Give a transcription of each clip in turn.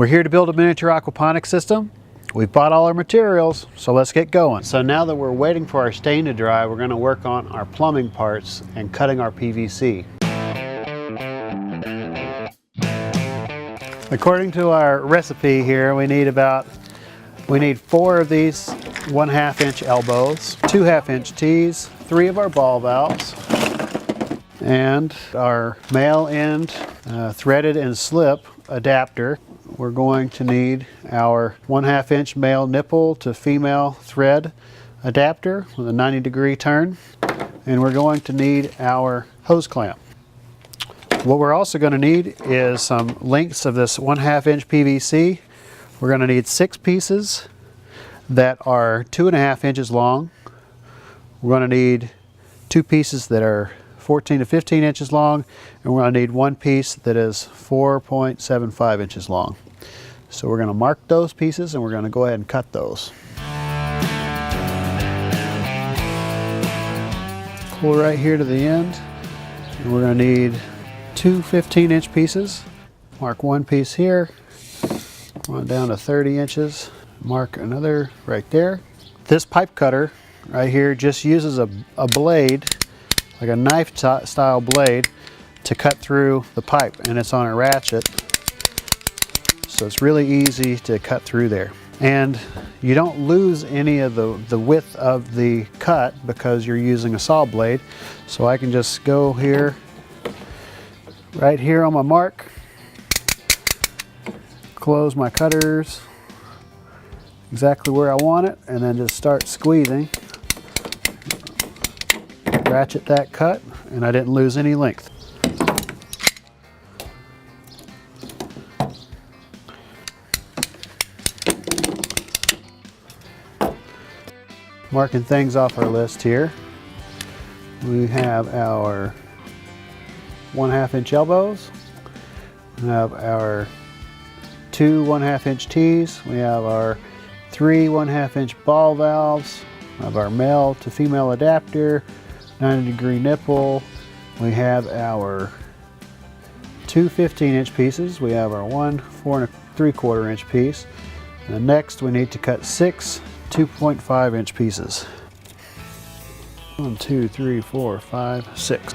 We're here to build a miniature aquaponics system. We've bought all our materials, so let's get going. So now that we're waiting for our stain to dry, we're going to work on our plumbing parts and cutting our PVC. According to our recipe here, we need 4 of these 1/2 inch elbows, 2 1/2 inch tees, 3 of our ball valves, and our male end threaded and slip adapter. We're going to need our 1/2 inch male nipple to female thread adapter with a 90-degree turn, and we're going to need our hose clamp. What we're also going to need is some lengths of this 1/2 inch PVC. We're going to need 6 pieces that are 2.5 inches long. We're going to need 2 pieces that are 14 to 15 inches long, and we're going to need 1 piece that is 4.75 inches long. So we're going to mark those pieces and we're going to go ahead and cut those. Pull right here to the end, and we're going to need 2 15-inch pieces. Mark 1 piece here, on down to 30 inches, mark another right there. This pipe cutter right here just uses a blade, like a knife style blade, to cut through the pipe, and it's on a ratchet, so it's really easy to cut through there. And you don't lose any of the width of the cut because you're using a saw blade. So I can just go here, right here on my mark, close my cutters exactly where I want it, and then just start squeezing. Ratchet that cut, and I didn't lose any length. Marking things off our list here. We have our 1/2 inch elbows. We have our 2 1/2 inch tees. We have our 3 1/2 inch ball valves. We have our male to female adapter, 90-degree nipple. We have our 2 15-inch pieces. We have our 1 4 3/4 inch piece. And next we need to cut 6 2.5-inch pieces. 1 2 3 4 5 6.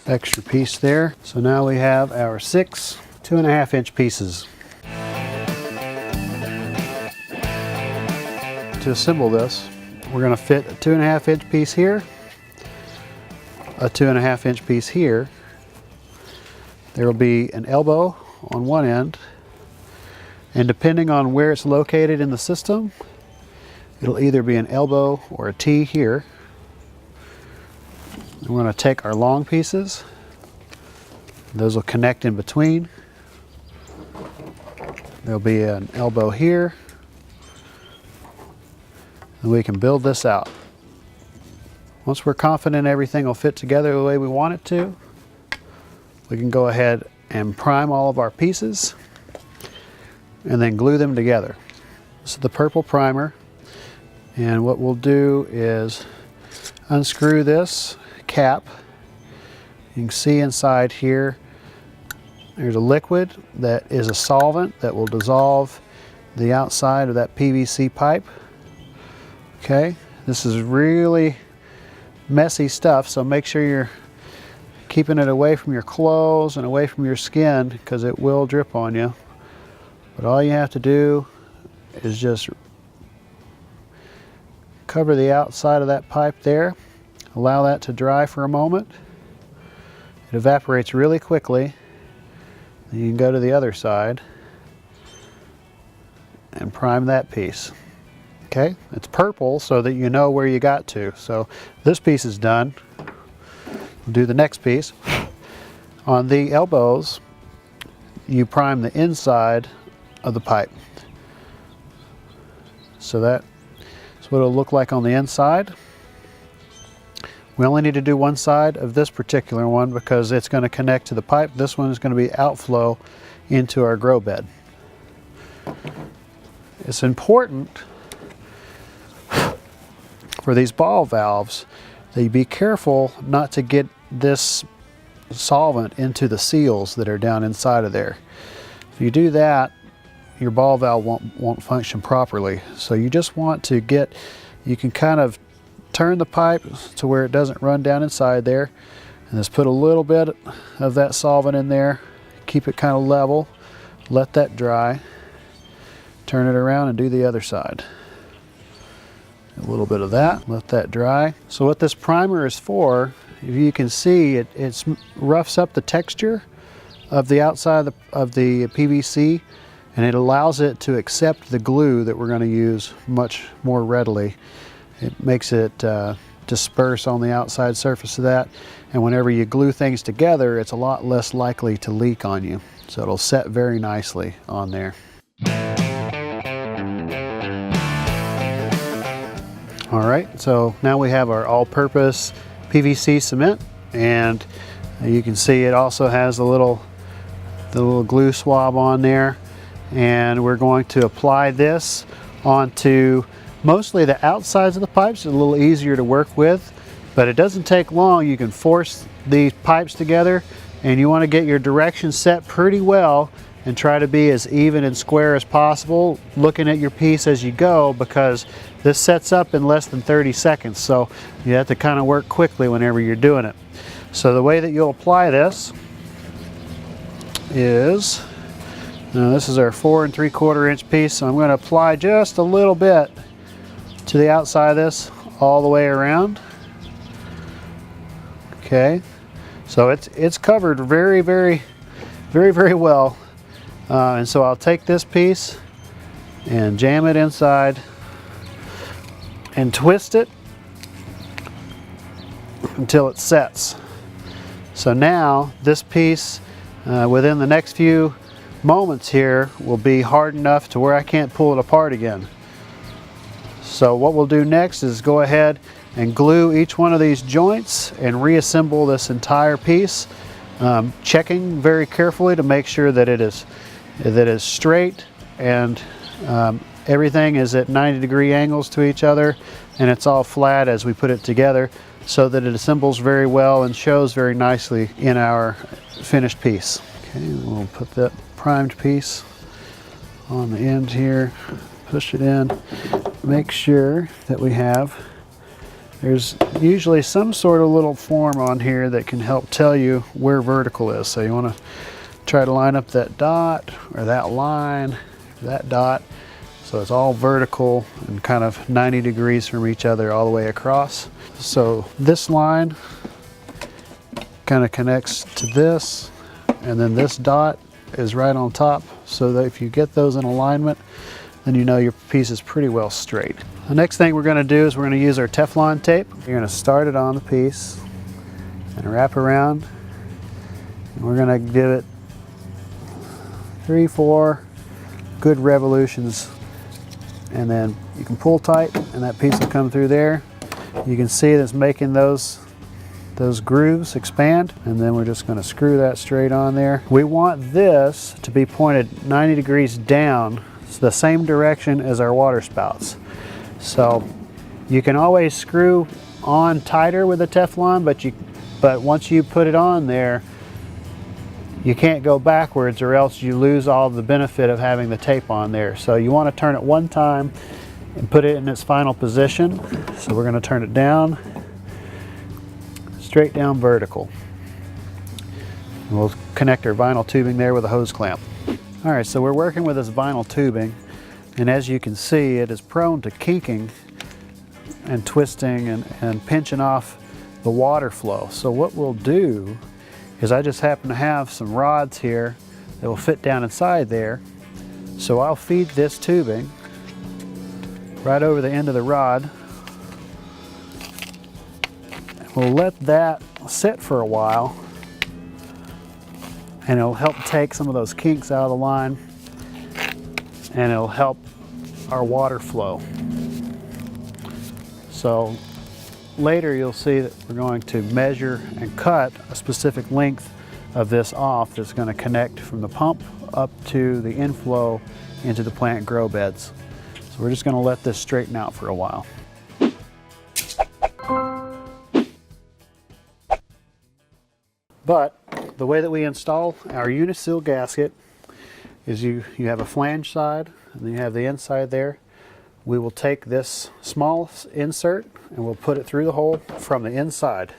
Extra piece there. So now we have our 6 2.5-inch pieces. To assemble this, we're going to fit a 2.5-inch piece here, a 2.5-inch piece here. There will be an elbow on one end, and depending on where it's located in the system, it'll either be an elbow or a T here. And we're going to take our long pieces. Those will connect in between. There'll be an elbow here, and we can build this out. Once we're confident everything will fit together the way we want it to, we can go ahead and prime all of our pieces and then glue them together. This is the purple primer, and what we'll do is unscrew this cap. You can see inside here there's a liquid that is a solvent that will dissolve the outside of that PVC pipe. Okay, this is really messy stuff, so make sure you're keeping it away from your clothes and away from your skin, because it will drip on you. But all you have to do is just cover the outside of that pipe there, allow that to dry for a moment. It evaporates really quickly. Then you can go to the other side and prime that piece. Okay, it's purple so that you know where you got to. So this piece is done. We'll do the next piece. On the elbows, you prime the inside of the pipe. So that's what it'll look like on the inside. We only need to do one side of this particular one because it's going to connect to the pipe. This one is going to be outflow into our grow bed. It's important for these ball valves that you be careful not to get this solvent into the seals that are down inside of there. If you do that, your ball valve won't function properly. So you just want to you can kind of turn the pipe to where it doesn't run down inside there, and just put a little bit of that solvent in there, keep it kind of level, let that dry, turn it around and do the other side. A little bit of that, let that dry. So what this primer is for, if you can see, it roughs up the texture of the outside of the PVC, and it allows it to accept the glue that we're going to use much more readily. It makes it disperse on the outside surface of that, and whenever you glue things together, it's a lot less likely to leak on you. So it'll set very nicely on there. All right, so now we have our all-purpose PVC cement, and you can see it also has the little glue swab on there, and we're going to apply this onto mostly the outsides of the pipes. It's a little easier to work with, but it doesn't take long. You can force these pipes together, and you want to get your direction set pretty well and try to be as even and square as possible, looking at your piece as you go, because this sets up in less than 30 seconds. So you have to kind of work quickly whenever you're doing it. So the way that you'll apply this is, now this is our 4 3/4 inch piece, so I'm going to apply just a little bit to the outside of this all the way around. Okay, so it's covered very well. And so I'll take this piece and jam it inside and twist it until it sets. So now this piece within the next few moments here will be hard enough to where I can't pull it apart again. So what we'll do next is go ahead and glue each one of these joints and reassemble this entire piece, checking very carefully to make sure that it is straight and everything is at 90-degree angles to each other, and it's all flat as we put it together, so that it assembles very well and shows very nicely in our finished piece. Okay, we'll put that primed piece on the end here, push it in, make sure that there's usually some sort of little form on here that can help tell you where vertical is. So you want to try to line up that dot or that line, that dot, so it's all vertical and kind of 90 degrees from each other all the way across. So this line kind of connects to this, and then this dot is right on top, so that if you get those in alignment, then you know your piece is pretty well straight. The next thing we're going to do is we're going to use our Teflon tape. You're going to start it on the piece and wrap around, and we're going to give it 3-4 good revolutions, and then you can pull tight and that piece will come through there. You can see that's making those grooves expand, and then we're just going to screw that straight on there. We want this to be pointed 90 degrees down, it's the same direction as our water spouts. So you can always screw on tighter with a Teflon, but once you put it on there, you can't go backwards, or else you lose all the benefit of having the tape on there. So you want to turn it one time and put it in its final position. So we're going to turn it down, straight down vertical. And we'll connect our vinyl tubing there with a hose clamp. All right, so we're working with this vinyl tubing, and as you can see, it is prone to kinking and twisting and pinching off the water flow. So what we'll do is, I just happen to have some rods here that will fit down inside there. So I'll feed this tubing right over the end of the rod. We'll let that sit for a while, and it'll help take some of those kinks out of the line, and it'll help our water flow. So later you'll see that we're going to measure and cut a specific length of this off that's going to connect from the pump up to the inflow into the plant grow beds. So we're just going to let this straighten out for a while. But the way that we install our uniseal gasket is you have a flange side and then you have the inside there. We will take this small insert and we'll put it through the hole from the inside.